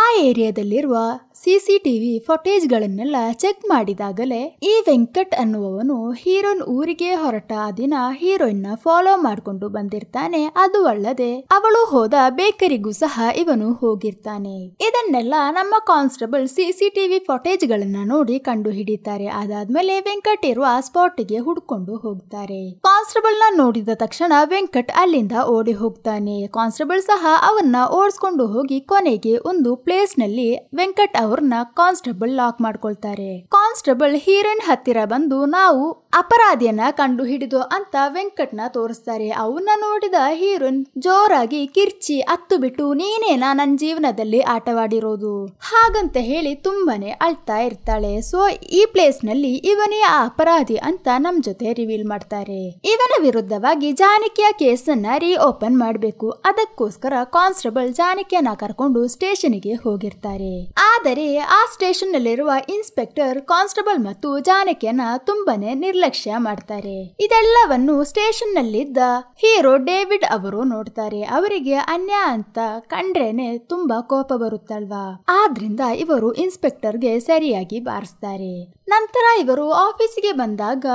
Speaker 1: ಆ ಏರಿಯಾದಲ್ಲಿರುವ CCTV ಫುಟೇಜ್ ಗಳನ್ನೆಲ್ಲ ಚೆಕ್ ಮಾಡಿದಾಗಲೇ ಈ ವೆಂಕಟ್ ಅನ್ನುವವನು ಹೀರೋಯಿನ್ ಊರಿಗೆ ಹೊರಟ ದಿನ ಹೀರೋಯಿನ್ ನ ಫಾಲೋ ಮಾಡ್ಕೊಂಡು ಬಂದಿರ್ತಾನೆ. ಅದು ಅಲ್ಲದೆ ಅವಳು ಹೋದ ಬೇಕರಿಗೂ ಸಹ ಇವನು ಹೋಗಿರ್ತಾನೆ. ಇದನ್ನೆಲ್ಲ ನಮ್ಮ ಕಾನ್ಸ್ಟೇಬಲ್ CCTV ಫುಟೇಜ್ ಗಳನ್ನ ನೋಡಿ ಕಂಡು ಹಿಡಿತಾರೆ. ಅದಾದ್ಮೇಲೆ ವೆಂಕಟ್ ಇರುವ ಸ್ಪಾಟ್ ಗೆ ಹುಡ್ಕೊಂಡು ಹೋಗ್ತಾರೆ. ಕಾನ್ಸ್ಟೇಬಲ್ ನ ನೋಡಿದ ತಕ್ಷಣ ವೆಂಕಟ್ ಅಲ್ಲಿಂದ ಓಡಿ ಹೋಗ್ತಾನೆ. ಕಾನ್ಸ್ಟೇಬಲ್ ಸಹ ಅವನ್ನ ಓಡಿಸ್ಕೊಂಡು ಹೋಗಿ ಕೊನೆಗೆ ಒಂದು ಪ್ಲೇಸ್ ನಲ್ಲಿ ವೆಂಕಟ್ ಅವ್ರನ್ನ ಕಾನ್ಸ್ಟೇಬಲ್ ಲಾಕ್ ಮಾಡ್ಕೊಳ್ತಾರೆ. ಕಾನ್ಸ್ಟೇಬಲ್ ಹೀರೋಯಿನ್ ಹತ್ತಿರ ಬಂದು ನಾವು ಅಪರಾಧಿಯನ್ನ ಕಂಡು ಹಿಡಿದು ಅಂತ ವೆಂಕಟ್ನ ತೋರಿಸ್ತಾರೆ. ಅವನ್ನ ನೋಡಿದ ಹೀರೋಯಿನ್ ಜೋರಾಗಿ ಕಿರ್ಚಿ ಅತ್ತು ಬಿಟ್ಟು ನೀನೇನಾ ನನ್ನ ಜೀವನದಲ್ಲಿ ಆಟವಾಡಿರೋದು ಹಾಗಂತ ಹೇಳಿ ತುಂಬಾನೇ ಅಳ್ತಾ ಇರ್ತಾಳೆ. ಸೊ ಈ ಪ್ಲೇಸ್ ನಲ್ಲಿ ಇವನೇ ಆ ಅಪರಾಧಿ ಅಂತ ನಮ್ ಜೊತೆ ರಿವೀಲ್ ಮಾಡ್ತಾರೆ. ಇವನ ವಿರುದ್ಧವಾಗಿ ಜಾನಕಿಯ ಕೇಸನ್ನ ರೀಓಪನ್ ಮಾಡಬೇಕು. ಅದಕ್ಕೋಸ್ಕರ ಕಾನ್ಸ್ಟೇಬಲ್ ಜಾನಕಿಯನ್ನ ಕರ್ಕೊಂಡು ಸ್ಟೇಷನ್ಗೆ ಹೋಗಿರ್ತಾರೆ. ಆದರೆ ಆ ಸ್ಟೇಷನ್ ನಲ್ಲಿರುವ ಇನ್ಸ್ಪೆಕ್ಟರ್ ಕಾನ್ಸ್ಟೇಬಲ್ ಮತ್ತು ಜಾನಕಿಯನ್ನ ತುಂಬಾನೇ ನಿರ್ಲಕ್ಷ್ಯ ಮಾಡ್ತಾರೆ. ಇದೆಲ್ಲವನ್ನು ಸ್ಟೇಷನ್ ನಲ್ಲಿದ್ದ ಹೀರೋ ಡೇವಿಡ್ ಅವರು ನೋಡ್ತಾರೆ. ಅವರಿಗೆ ಅನ್ಯಾಯ ಅಂತ ಕಂಡ್ರೇನೆ ತುಂಬಾ ಕೋಪ ಬರುತ್ತಲ್ವಾ, ಆದ್ರಿಂದ ಇವರು ಇನ್ಸ್ಪೆಕ್ಟರ್ಗೆ ಸರಿಯಾಗಿ ಬಾರಿಸ್ತಾರೆ. ನಂತರ ಇವರು ಆಫೀಸಿಗೆ ಬಂದಾಗ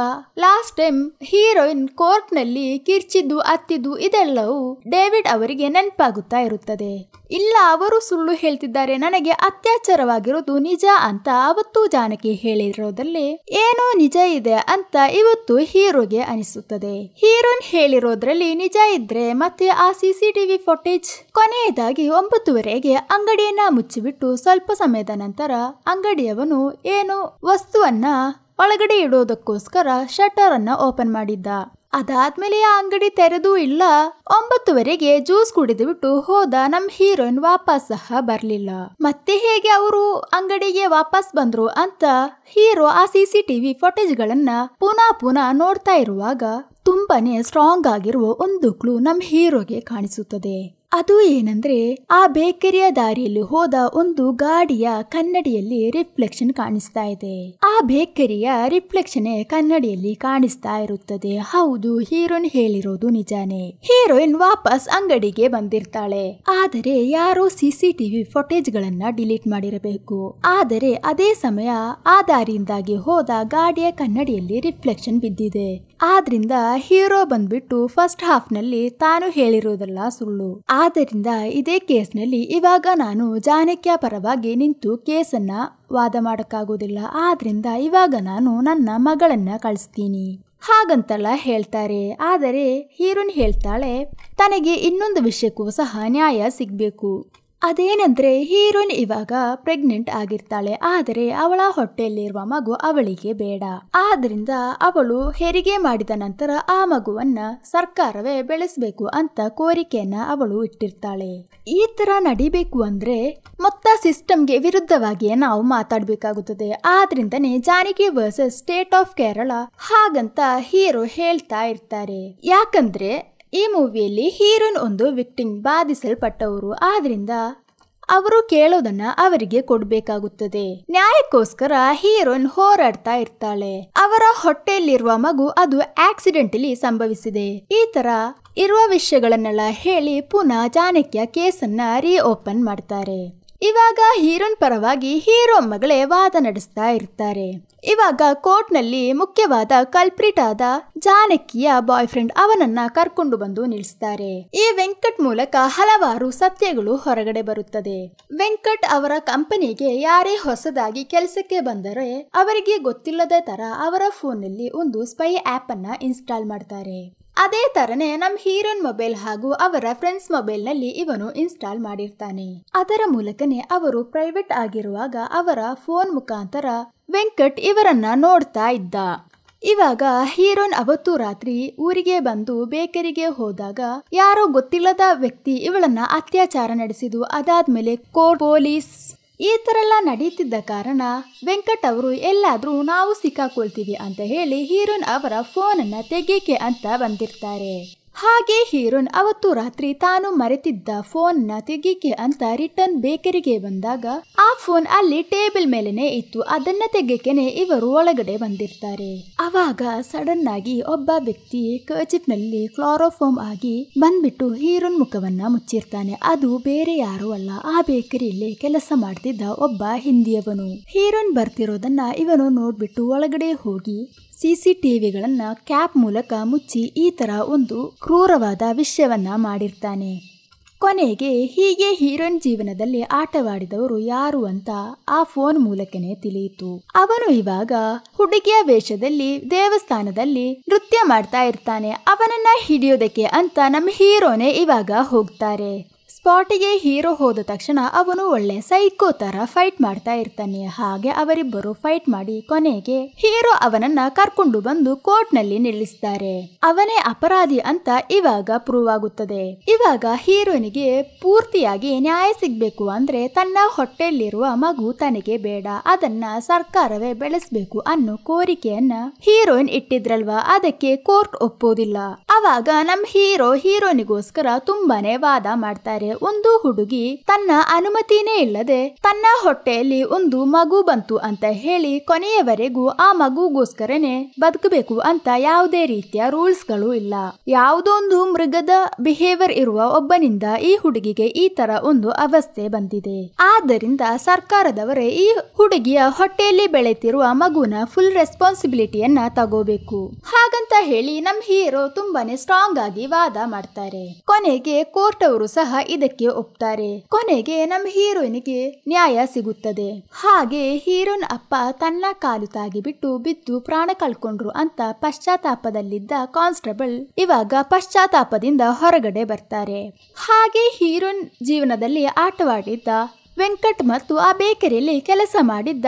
Speaker 1: ಲಾಸ್ಟ್ ಟೈಮ್ ಹೀರೋಯಿನ್ ಕೋರ್ಟ್ ನಲ್ಲಿ ಕಿರ್ಚಿದ್ದು ಅತ್ತಿದ್ದು ಇದೆಲ್ಲವೂ ಡೇವಿಡ್ ಅವರಿಗೆ ನೆನಪಾಗುತ್ತಾ ಇರುತ್ತದೆ. ಇಲ್ಲ, ಅವರು ಸುಳ್ಳು ಹೇಳ್ತಿದ್ದಾರೆ, ನನಗೆ ಅತ್ಯಾಚಾರವಾಗಿರೋದು ನಿಜ ಅಂತ ಅವತ್ತು ಜಾನಕಿ ಹೇಳಿರೋದ್ರಲ್ಲಿ ಏನೋ ನಿಜ ಇದೆ ಅಂತ ಇವತ್ತು ಹೀರೋಗೆ ಅನಿಸುತ್ತದೆ. ಹೀರೋಯಿನ್ ಹೇಳಿರೋದ್ರಲ್ಲಿ ನಿಜ ಇದ್ರೆ ಮತ್ತೆ ಆ CCTV ಫುಟೇಜ್. ಕೊನೆಯದಾಗಿ 9:30ಗೆ ಅಂಗಡಿಯನ್ನ ಮುಚ್ಚಿಬಿಟ್ಟು ಸ್ವಲ್ಪ ಸಮಯದ ನಂತರ ಅಂಗಡಿಯವನು ಏನೋ ವಸ್ತುವನ್ನ ಒಳಗಡೆ ಇಡೋದಕ್ಕೋಸ್ಕರ ಶಟರ್ ಅನ್ನ ಓಪನ್ ಮಾಡಿದ್ದ. ಅದಾದ್ಮೇಲೆ ಆ ಅಂಗಡಿ ತೆರೆದೂ ಇಲ್ಲ. 9:30ಗೆ ಜ್ಯೂಸ್ ಕುಡಿದು ಬಿಟ್ಟು ಹೋದ ನಮ್ ಹೀರೋಯಿನ್ ವಾಪಸ್ ಸಹ ಬರ್ಲಿಲ್ಲ. ಮತ್ತೆ ಹೇಗೆ ಅವರು ಅಂಗಡಿಗೆ ವಾಪಸ್ ಬಂದ್ರು ಅಂತ ಹೀರೋ ಆ CCTV ಫುಟೇಜ್ ಗಳನ್ನ ಪುನಃ ನೋಡ್ತಾ ಇರುವಾಗ ತುಂಬಾನೇ ಸ್ಟ್ರಾಂಗ್ ಆಗಿರುವ ಒಂದು ಕ್ಲೂ ನಮ್ ಹೀರೋಗೆ ಕಾಣಿಸುತ್ತದೆ. ಅದು ಏನಂದ್ರೆ ಆ ಬೇಕರಿಯ ದಾರಿಯಲ್ಲಿ ಹೋದ ಒಂದು ಗಾಡಿಯ ಕನ್ನಡಿಯಲ್ಲಿ ರಿಫ್ಲೆಕ್ಷನ್ ಕಾಣಿಸ್ತಾ ಇದೆ. ಆ ಬೇಕರಿಯ ರಿಫ್ಲೆಕ್ಷನ್ ಕನ್ನಡಿಯಲ್ಲಿ ಕಾಣಿಸ್ತಾ ಇರುತ್ತದೆ. ಹೌದು, ಹೀರೋಯಿನ್ ಹೇಳಿರೋದು ನಿಜಾನೇ. ಹೀರೋಯಿನ್ ವಾಪಸ್ ಅಂಗಡಿಗೆ ಬಂದಿರ್ತಾಳೆ. ಆದರೆ ಯಾರೋ CCTV ಫುಟೇಜ್ ಗಳನ್ನ ಡಿಲೀಟ್ ಮಾಡಿರಬೇಕು. ಆದರೆ ಅದೇ ಸಮಯ ಆ ದಾರಿಯಿಂದಾಗಿ ಹೋದ ಗಾಡಿಯ ಕನ್ನಡಿಯಲ್ಲಿ ರಿಫ್ಲೆಕ್ಷನ್ ಬಿದ್ದಿದೆ. ಆದ್ರಿಂದ ಹೀರೋ ಬಂದ್ಬಿಟ್ಟು ಫಸ್ಟ್ ಹಾಫ್ ನಲ್ಲಿ ತಾನು ಹೇಳಿರೋದೆಲ್ಲ ಸುಳ್ಳು. ಆದ್ದರಿಂದ ಇದೇ ಕೇಸ್ನಲ್ಲಿ ಇವಾಗ ನಾನು ಜಾನಕಿಯ ಪರವಾಗಿ ನಿಂತು ಕೇಸನ್ನ ವಾದ ಮಾಡಕ್ಕಾಗೋದಿಲ್ಲ. ಆದ್ರಿಂದ ಇವಾಗ ನಾನು ನನ್ನ ಮಗಳನ್ನ ಕಳಿಸ್ತೀನಿ ಹಾಗಂತೆಲ್ಲ ಹೇಳ್ತಾರೆ. ಆದರೆ ಹೀರೋಯಿನ್ ಹೇಳ್ತಾಳೆ ತನಗೆ ಇನ್ನೊಂದು ವಿಷಯಕ್ಕೂ ಸಹ ನ್ಯಾಯ ಸಿಗ್ಬೇಕು. ಅದೇನಂದ್ರೆ ಹೀರೋಯಿನ್ ಇವಾಗ ಪ್ರೆಗ್ನೆಂಟ್ ಆಗಿರ್ತಾಳೆ. ಆದರೆ ಅವಳ ಹೊಟ್ಟೆಯಲ್ಲಿರುವ ಮಗು ಅವಳಿಗೆ ಬೇಡ. ಆದ್ರಿಂದ ಅವಳು ಹೆರಿಗೆ ಮಾಡಿದ ನಂತರ ಆ ಮಗುವನ್ನ ಸರ್ಕಾರವೇ ಬೆಳೆಸಬೇಕು ಅಂತ ಕೋರಿಕೆಯನ್ನ ಅವಳು ಇಟ್ಟಿರ್ತಾಳೆ. ಈ ತರ ನಡಿಬೇಕು ಅಂದ್ರೆ ಮೊತ್ತ ಸಿಸ್ಟಮ್ಗೆ ವಿರುದ್ಧವಾಗಿಯೇ ನಾವು ಮಾತಾಡ್ಬೇಕಾಗುತ್ತದೆ. ಆದ್ರಿಂದನೇ Janaki versus state of Kerala ಹಾಗಂತ ಹೀರೋ ಹೇಳ್ತಾ ಇರ್ತಾರೆ. ಯಾಕಂದ್ರೆ ಈ ಮೂವಿಯಲ್ಲಿ ಹೀರೋಯಿನ್ ಒಂದು ವಿಕ್ಟಿಮ್, ಬಾಧಿಸಲ್ಪಟ್ಟವರು. ಆದ್ರಿಂದ ಅವರು ಕೇಳೋದನ್ನ ಅವರಿಗೆ ಕೊಡ್ಬೇಕಾಗುತ್ತದೆ. ನ್ಯಾಯಕ್ಕೋಸ್ಕರ ಹೀರೋಯಿನ್ ಹೋರಾಡ್ತಾ ಇರ್ತಾಳೆ. ಅವರ ಹೊಟ್ಟೆಯಲ್ಲಿರುವ ಮಗು ಅದು ಆಕ್ಸಿಡೆಂಟಲಿ ಸಂಭವಿಸಿದೆ. ಈ ತರ ಇರುವ ವಿಷಯಗಳನ್ನೆಲ್ಲ ಹೇಳಿ ಪುನಃ ಜಾನಕಿಯ ಕೇಸನ್ನ ರೀಓಪನ್ ಮಾಡ್ತಾರೆ. ಇವಾಗ ಹೀರೋಯಿನ್ ಪರವಾಗಿ ಹೀರೋ ಮಗಳೇ ವಾದ ನಡೆಸ್ತಾ ಇರ್ತಾರೆ. ಇವಾಗ ಕೋರ್ಟ್ ನಲ್ಲಿ ಮುಖ್ಯವಾದ ಕಲ್ಪ್ರಿಟ್ ಆದ ಜಾನಕಿಯ ಬಾಯ್ ಫ್ರೆಂಡ್ ಅವನನ್ನ ಕರ್ಕೊಂಡು ಬಂದು ನಿಲ್ಲಿಸ್ತಾರೆ. ಈ ವೆಂಕಟ್ ಮೂಲಕ ಹಲವಾರು ಸತ್ಯಗಳು ಹೊರಗಡೆ ಬರುತ್ತದೆ. ವೆಂಕಟ್ ಅವರ ಕಂಪನಿಗೆ ಯಾರೇ ಹೊಸದಾಗಿ ಕೆಲಸಕ್ಕೆ ಬಂದರೆ ಅವರಿಗೆ ಗೊತ್ತಿಲ್ಲದ ತರ ಅವರ ಫೋನ್ ನಲ್ಲಿ ಒಂದು ಸ್ಪೈ ಆಪ್ ಅನ್ನ ಇನ್ಸ್ಟಾಲ್ ಮಾಡ್ತಾರೆ. ಅದೇ ತರನೇ ನಮ್ ಹೀರೋಯಿನ್ ಮೊಬೈಲ್ ಹಾಗೂ ಅವರ ಫ್ರೆಂಡ್ಸ್ ಮೊಬೈಲ್ ನಲ್ಲಿ ಇವನು ಇನ್ಸ್ಟಾಲ್ ಮಾಡಿರ್ತಾನೆ. ಅದರ ಮೂಲಕನೇ ಅವರು ಪ್ರೈವೇಟ್ ಆಗಿರುವಾಗ ಅವರ ಫೋನ್ ಮುಖಾಂತರ ವೆಂಕಟ್ ಇವರನ್ನ ನೋಡ್ತಾ ಇದ್ದ. ಇವಾಗ ಹೀರೋಯಿನ್ ಅವತ್ತು ರಾತ್ರಿ ಊರಿಗೆ ಬಂದು ಬೇಕರಿಗೆ ಹೋದಾಗ ಯಾರೋ ಗೊತ್ತಿಲ್ಲದ ವ್ಯಕ್ತಿ ಇವಳನ್ನ ಅತ್ಯಾಚಾರ ನಡೆಸಿದ್ದು, ಅದಾದ್ಮೇಲೆ ಕೋರ್ಟ್, ಪೊಲೀಸ್ ಈ ತರ ಎಲ್ಲ ನಡೀತಿದ್ದ ಕಾರಣ ವೆಂಕಟ್ ಅವರು ಎಲ್ಲಾದ್ರೂ ನಾವು ಸಿಕ್ಕಾಕೊಳ್ತೀವಿ ಅಂತ ಹೇಳಿ ಹೀರೋಯಿನ್ ಅವರ ಫೋನ್ ಅನ್ನ ತೆಗೀಕೆ ಅಂತ ಬಂದಿರ್ತಾರೆ. ಹಾಗೆ ಹೀರೋಯಿನ್ ಅವತ್ತು ರಾತ್ರಿ ತಾನು ಮರೆತಿದ್ದ ಫೋನ್ ನ ತೆಗೀಕೆ ಅಂತ ರಿಟರ್ನ್ ಬೇಕರಿಗೆ ಬಂದಾಗ ಆ ಫೋನ್ ಅಲ್ಲಿ ಟೇಬಲ್ ಮೇಲೆನೆ ಇತ್ತು. ಅದನ್ನ ತೆಗೆಕೆನೆ ಇವರು ಒಳಗಡೆ ಬಂದಿರ್ತಾರೆ. ಅವಾಗ ಸಡನ್ ಆಗಿ ಒಬ್ಬ ವ್ಯಕ್ತಿ ಕರ್ಚಿಪ್ ನಲ್ಲಿ ಕ್ಲೋರೋಫಾರ್ಮ್ ಆಗಿ ಬಂದ್ಬಿಟ್ಟು ಹೀರೋಯಿನ್ ಮುಖವನ್ನ ಮುಚ್ಚಿರ್ತಾನೆ. ಅದು ಬೇರೆ ಯಾರು ಅಲ್ಲ, ಆ ಬೇಕರಿಯಲ್ಲಿ ಕೆಲಸ ಮಾಡ್ತಿದ್ದ ಒಬ್ಬ ಹಿಂದಿಯವನು. ಹೀರೋಯಿನ್ ಬರ್ತಿರೋದನ್ನ ಇವನು ನೋಡ್ಬಿಟ್ಟು ಒಳಗಡೆ ಹೋಗಿ CCTVಗಳನ್ನ ಕ್ಯಾಪ್ ಮೂಲಕ ಮುಚ್ಚಿ ಈ ತರ ಒಂದು ಕ್ರೂರವಾದ ವಿಷಯವನ್ನ ಮಾಡಿರ್ತಾನೆ. ಕೊನೆಗೆ ಹೀಗೆ ಹೀರೋಯಿನ್ ಜೀವನದಲ್ಲಿ ಆಟವಾಡಿದವರು ಯಾರು ಅಂತ ಆ ಫೋನ್ ಮೂಲಕನೇ ತಿಳಿಯಿತು. ಅವನು ಇವಾಗ ಹುಡುಗಿಯ ವೇಷದಲ್ಲಿ ದೇವಸ್ಥಾನದಲ್ಲಿ ನೃತ್ಯ ಮಾಡ್ತಾ ಇರ್ತಾನೆ. ಅವನನ್ನ ಹಿಡಿಯೋದಕ್ಕೆ ಅಂತ ನಮ್ಮ ಹೀರೋನೇ ಇವಾಗ ಹೋಗ್ತಾರೆ. ಸ್ಪಾಟಿಗೆ ಹೀರೋ ಹೋದ ತಕ್ಷಣ ಅವನು ಒಳ್ಳೆ ಸೈಕೋ ತರ ಫೈಟ್ ಮಾಡ್ತಾ ಇರ್ತಾನೆ. ಹಾಗೆ ಅವರಿಬ್ಬರು ಫೈಟ್ ಮಾಡಿ ಕೊನೆಗೆ ಹೀರೋ ಅವನನ್ನ ಕರ್ಕೊಂಡು ಬಂದು ಕೋರ್ಟ್ ನಲ್ಲಿ ನಿಲ್ಲಿಸ್ತಾರೆ. ಅವನೇ ಅಪರಾಧಿ ಅಂತ ಇವಾಗ ಪ್ರೂವ್ ಆಗುತ್ತದೆ. ಇವಾಗ ಹೀರೋನಿಗೆ ಪೂರ್ತಿಯಾಗಿ ನ್ಯಾಯ ಸಿಗ್ಬೇಕು ಅಂದ್ರೆ ತನ್ನ ಹೊಟ್ಟೆಯಲ್ಲಿರುವ ಮಗು ತನಗೆ ಬೇಡ, ಅದನ್ನ ಸರ್ಕಾರವೇ ಬೆಳೆಸ್ಬೇಕು ಅನ್ನೋ ಕೋರಿಕೆಯನ್ನ ಹೀರೋಯಿನ್ ಇಟ್ಟಿದ್ರಲ್ವಾ, ಅದಕ್ಕೆ ಕೋರ್ಟ್ ಒಪ್ಪೋದಿಲ್ಲ. ಅವಾಗ ನಮ್ ಹೀರೋನಿಗೋಸ್ಕರ ತುಂಬಾನೇ ವಾದ ಮಾಡ್ತಾರೆ. ಒಂದು ಹುಡುಗಿ ತನ್ನ ಅನುಮತಿನೇ ಇಲ್ಲದೆ ತನ್ನ ಹೊಟ್ಟೆಯಲ್ಲಿ ಒಂದು ಮಗು ಬಂತು ಅಂತ ಹೇಳಿ ಕೊನೆಯವರೆಗೂ ಆ ಮಗುಗೋಸ್ಕರನೇ ಬದುಕಬೇಕು ಅಂತ ಯಾವುದೇ ರೀತಿಯ ರೂಲ್ಸ್ ಗಳು ಇಲ್ಲ. ಯಾವುದೊಂದು ಮೃಗದ ಬಿಹೇವಿಯರ್ ಇರುವ ಒಬ್ಬನಿಂದ ಈ ಹುಡುಗಿಗೆ ಈ ತರ ಒಂದು ಅವಸ್ಥೆ ಬಂದಿದೆ. ಆದ್ದರಿಂದ ಸರ್ಕಾರದವರೇ ಈ ಹುಡುಗಿಯ ಹೊಟ್ಟೆಯಲ್ಲಿ ಬೆಳೆತಿರುವ ಮಗುನ ಫುಲ್ ರೆಸ್ಪಾನ್ಸಿಬಿಲಿಟಿಯನ್ನ ತಗೋಬೇಕು ಹಾಗಂತ ಹೇಳಿ ನಮ್ ಹೀರೋ ತುಂಬಾನೇ ಸ್ಟ್ರಾಂಗ್ ಆಗಿ ವಾದ ಮಾಡ್ತಾರೆ. ಕೊನೆಗೆ ಕೋರ್ಟ್ ಅವರು ಸಹ ಇದಕ್ಕೆ ಒಪ್ತಾರೆ. ಕೊನೆಗೆ ನಮ್ ಹೀರೋಯಿನ್ಗೆ ನ್ಯಾಯ ಸಿಗುತ್ತದೆ. ಹಾಗೆ ಹೀರೋನ್ ಅಪ್ಪ ತನ್ನ ಕಾಲು ತಾಗಿ ಬಿದ್ದು ಪ್ರಾಣ ಕಳ್ಕೊಂಡ್ರು ಅಂತ ಪಶ್ಚಾತ್ತಾಪದಲ್ಲಿದ್ದ ಕಾನ್ಸ್ಟೇಬಲ್ ಇವಾಗ ಪಶ್ಚಾತ್ತಾಪದಿಂದ ಹೊರಗಡೆ ಬರ್ತಾರೆ. ಹಾಗೆ ಹೀರೋನ್ ಜೀವನದಲ್ಲಿ ಆಟವಾಡಿದ್ದ ವೆಂಕಟ್ ಮತ್ತು ಆ ಬೇಕರಿಯಲ್ಲಿ ಕೆಲಸ ಮಾಡಿದ್ದ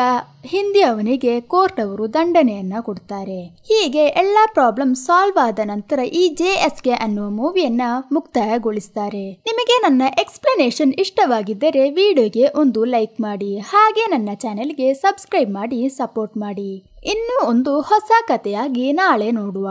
Speaker 1: ಹಿಂದಿ ಅವನಿಗೆ ಕೋರ್ಟ್ ಅವರು ದಂಡನೆಯನ್ನ ಕೊಡ್ತಾರೆ. ಹೀಗೆ ಎಲ್ಲಾ ಪ್ರಾಬ್ಲಮ್ ಸಾಲ್ವ್ ಆದ ನಂತರ ಈ JSK ಅನ್ನೋ ಮೂವಿಯನ್ನ ಮುಕ್ತಾಯಗೊಳಿಸ್ತಾರೆ. ನಿಮಗೆ ನನ್ನ ಎಕ್ಸ್ಪ್ಲನೇಷನ್ ಇಷ್ಟವಾಗಿದ್ದರೆ ವಿಡಿಯೋಗೆ ಒಂದು ಲೈಕ್ ಮಾಡಿ, ಹಾಗೆ ನನ್ನ ಚಾನೆಲ್ಗೆ ಸಬ್ಸ್ಕ್ರೈಬ್ ಮಾಡಿ ಸಪೋರ್ಟ್ ಮಾಡಿ. ಇನ್ನೂ ಒಂದು ಹೊಸ ಕಥೆಯಾಗಿ ನಾಳೆ ನೋಡುವ.